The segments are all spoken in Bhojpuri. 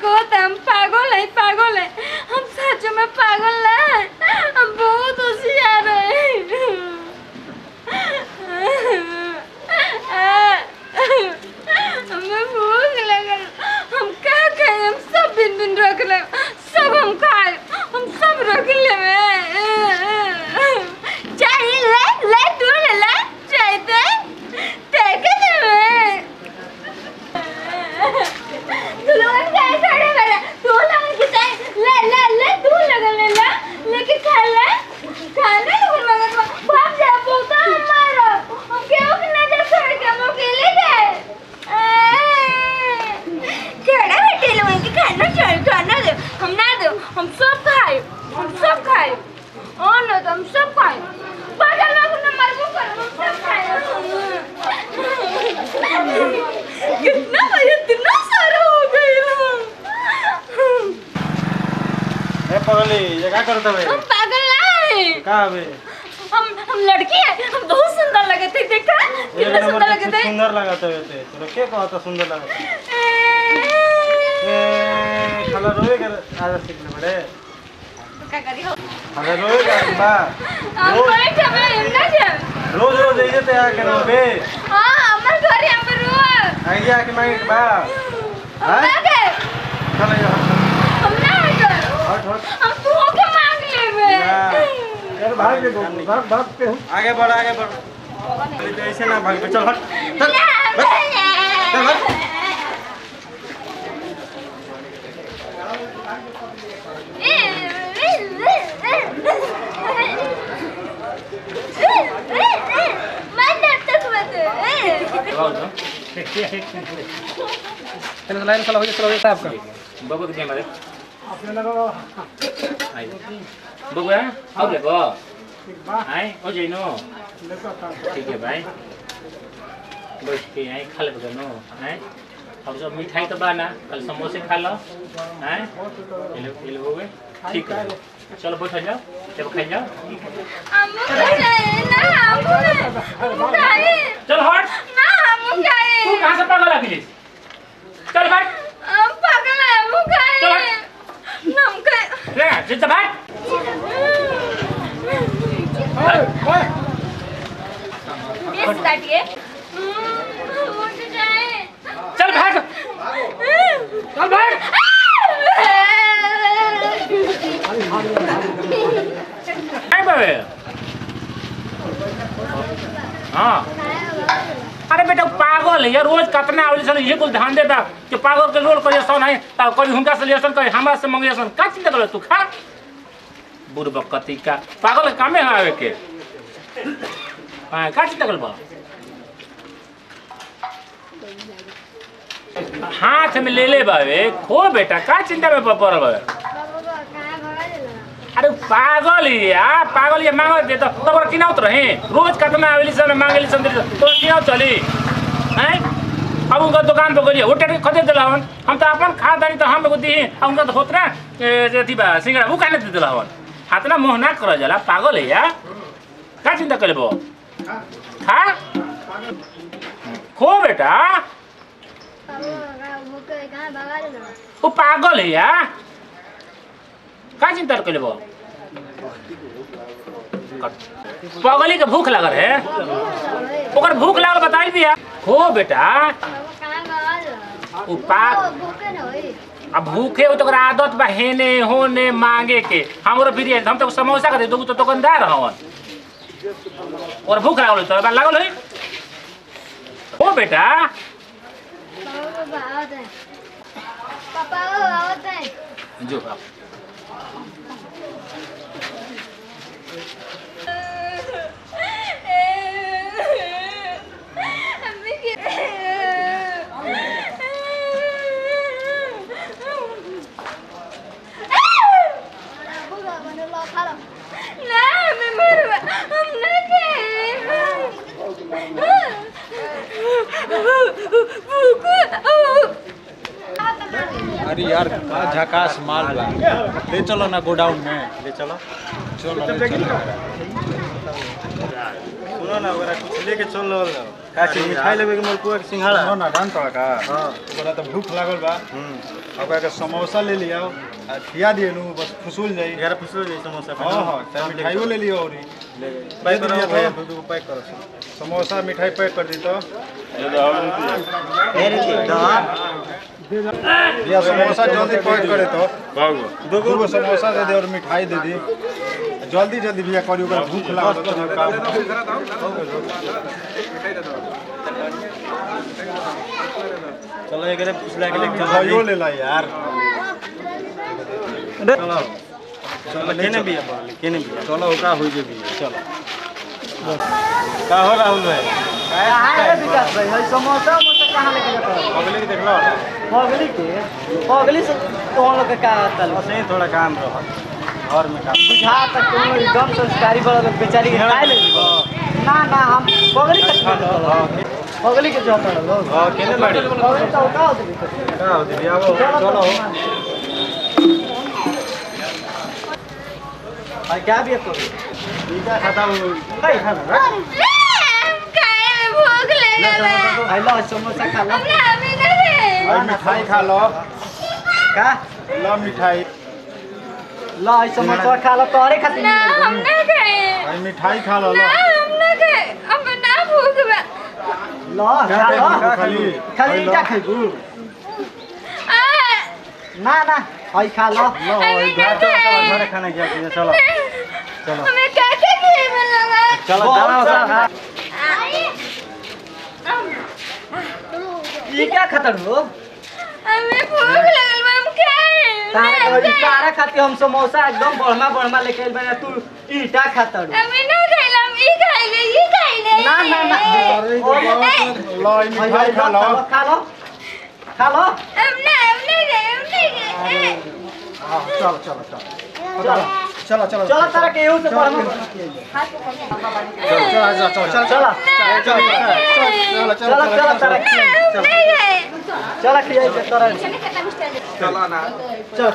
को हम पागल है हम सच में पागल है हम बहुत होशियार है हमें भूख लगल हम क्या खाए हम सब बिन रख ले सब हम खाए हम सब रख ले चाहिए ले तू ले चाहिए देखे तू लोगन क्या खड़े खड़े तू लोगन की चाय ले तू लगन ले लेके खा ले खाने लोगन मगर भाग जा बोलता हमारा हम क्यों नजर छोड़ के हम अकेले गए खड़ा बैठे लोगन की खाना दे हम ना दो हम सब खाए और ना तो हम सब खाए पागल लोग ने मरबो कर हम सब खाए कितना सारा हो गया ए पगली ये क्या करत है? हम पागल ना है का बे? हम लड़की है हम बहुत सुंदर लगे थे देखा कितना सुंदर लगे थे सुंदर लगाते हुए थे तोरा के कहता सुंदर लगता ए खाला रोए के आज सीखले बड़े क्या करी हो खाला रोए का बा हम बैठे में ना जा रोज आई जते आ के रोबे हां हमर घर है हम रोज आई जा के मांगे बा हां के चल जा हम ना हट हम तू के मांग लेबे यार भाग ले भाग पे आगे बढ़ अरे तो ऐसे ना भाग चल हट चल हट लाइन चलो चलो आपका बाबू के मारे अपने लगा आई बाबू है अब ले गो आई हो जइनो ठीक है भाई बैठ के आई खा ले बगनो हैं अब सब मिठाई तो बना कल समोसे खा लो हैं ये लो हो गए ठीक है चलो बैठ जाओ जब खा जाओ चल हट तू कहां से पागल आ गई चल बैठ पागल है चल रे जित बैठ देश काटिए चल भाग चल भाग नहीं बाबे हाँ अरे बेटा पागल है यार रोज कतना आवली सन ये कुल ध्यान देता कि पागल के रोल करिए सन है तब कभी हुनका से लेसन कभी हमरा से मंगिए सन का चिंता कर तू खा बुढ़ कति का पागल कामे है आवे के हां का चिंता कर हाथ में ले बाबे खो बेटा का चिंता में पड़ल बाबे अरे पागल ये मांग दे तो तब किनाउत रहे रोज कतना आवेली सन मांगेली सन तो किनाउ चली हैं अब उनका दुकान पे गलिए होटल के खदे दिलावन हम तो अपन खा दानी तो हम को दी उनका तो होत ना जेती बा सिंगड़ा वो काने दे दिलावन हाथ ना मोह ना कर जाला पागल है यार का चिंता करबो खा खो बेटा वो पागल है यार का चिंता करबो पगली के भूख लगल है ओकर भूख लागल बताई दिया हो बेटा उ अब भूखे हो तो आदत बा हेने होने मांगे के हमरो फिर हम तो समोसा के दे तो दुकानदार हवन और भूख लागल तो लागल है हो बेटा जो आप अरे यार का झकास माल बा ले चलो ना गोडाउन में ले चलो चलो ले चलो सुन सुनो ना ओकरा कुछ लेके चल रहल ना का चीज मिठाई लेबे के मलपुआ के सिंघाड़ा सुनो ना डान तोड़ा का हां ओकरा तो भूख लागल बा अब का समोसा ले लिया आ खिया दिए नु बस फुसूल जाई यार फुसो जे समोसा हां हां त मिठाईओ ले लियो औरी पैक करो भैया दो पैक करो समोसा मिठाई पैक कर दी तो भैया समोसा जल्दी पैक करे तो दो समोसा दे दे और मिठाई दे दी जल्दी जल्दी भैया करी ओकरा भूख लागल तो काम चलो एकरे पुछला के लेके मिठाईओ ले ला यार चलो चलो केने भी चलो ओका होई जे भी चलो का हो राहुल भाई समोसा कहाँ लेके जाता है? पगली के देखलो पगली से कौन लोग का तल बस यही थोड़ा काम रहो घर में काम बुझा तक कोनो एकदम संस्कारी बड़ा लोग बेचारी के खाए ले ना ना हम पगली के पगली के जाता है लोग हां केने बाड़ी पगली तो का होती का होती बियाह चलो भाई क्या भी है इनका खाता नहीं खाना खाए में भूख लगल भाई लो समोसा खा लो हमरा अभी नहीं और मिठाई खा लो का लो मिठाई लो समोसा खा लो तोरे खातिर ना हम नहीं खाए और मिठाई खा लो ना हम नहीं खाए अब ना भूख बा लो खा लो खाली खाली क्या खाइबू ना ना भाई खा लो घर खाना क्या कीजिए चलो चलो हमें क्या क्या खाए में लगा चलो जाओ ये क्या खतर हो हमें भूख लगल बा हम खाए तारा खातिर हम समोसा एकदम बढ़मा लेके आइल बानी तू ईटा खातर हमें ना खाइला हम ई खाइले ना ना ना लो मिठाई खा लो खा लो हम नहीं खाए चलो चलो चलो चलो चलो चलो तारा के एहू से बढ़मा चलो तारा चलो खियाई के तारा चलो ना चलो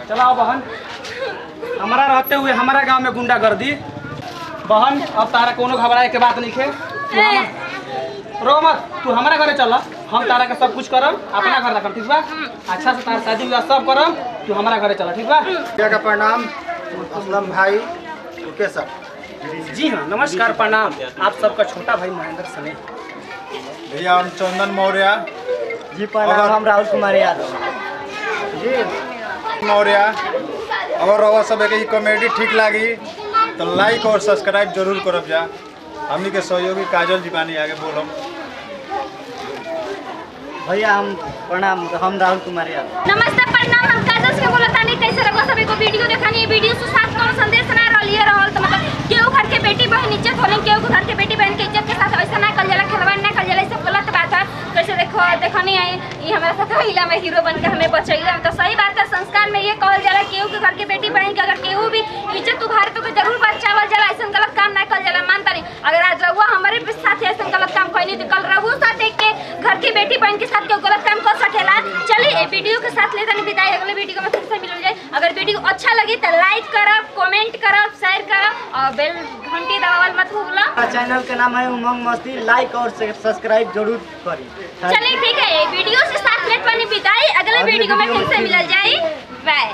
चलाओ बहन हमारा रहते हुए हमारा गांव में गुंडागर्दी बहन अब तारा कोनो घबराए के बात नहीं है रो मत तू हमारा घरे चल हम तारा का सब कुछ करम अपना घर रखम ठीक बा अच्छा से तारा शादी विवाह सब करम तू हमारा घरे चल ठीक बा भैया का प्रणाम असलम भाई ओके सर जी हाँ नमस्कार प्रणाम आप सबका छोटा भाई महेंद्र सने भैया हम चंदन मौर्य जी प्रणाम हम राहुल कुमार यादव जी मौर्य अगर रवा सब के कॉमेडी ठीक लगी तो लाइक और सब्सक्राइब जरूर करब जा हमनी के सहयोगी काजल जी बानी आगे बोलो भैया हम प्रणाम हम राहुल कुमार यादव नमस्ते प्रणाम हम काजल से बोलतानी कैसे रहो सभी को वीडियो देखनी वीडियो से साथ कोनो संदेश ना रहलिए रहल तो मतलब केहू घर के बेटी बहन इज्जत होले केहू घर के बेटी बहन के इज्जत के साथ ऐसा ना कल जाला खिलवाड़ ना कल जाला सब गलत बात है कैसे देखनी है ये हमारा साथ महिला में हीरो बन के हमें बचैला तो सही बात है संस्कार में ये कहल जाला केहू के घर के बेटी बहन के अगर केहू भी इज्जत उघार तो जरूर बचावल जाला ऐसा गलत काम ना कल जाला मानता नहीं अगर आज रहुआ हमारे साथ ऐसा गलत काम कोई नहीं तो कल रहू साथ देख के घर की बेटी बहन के साथ क्यों गलत काम कर सकेला चलिए वीडियो के साथ लेते विदाई। अगले वीडियो में फिर से मिल जाए। अगर वीडियो अच्छा लगे तो लाइक करब, कमेंट करब, शेयर करब और बेल घंटी दबावल मत भूलना। चैनल का नाम है उमंग मस्ती। लाइक और सब्सक्राइब जरूर करी। चलिए ठीक है, वीडियो से साथ लेते विदाई। अगले वीडियो में फिर से मिल जाए। बाय।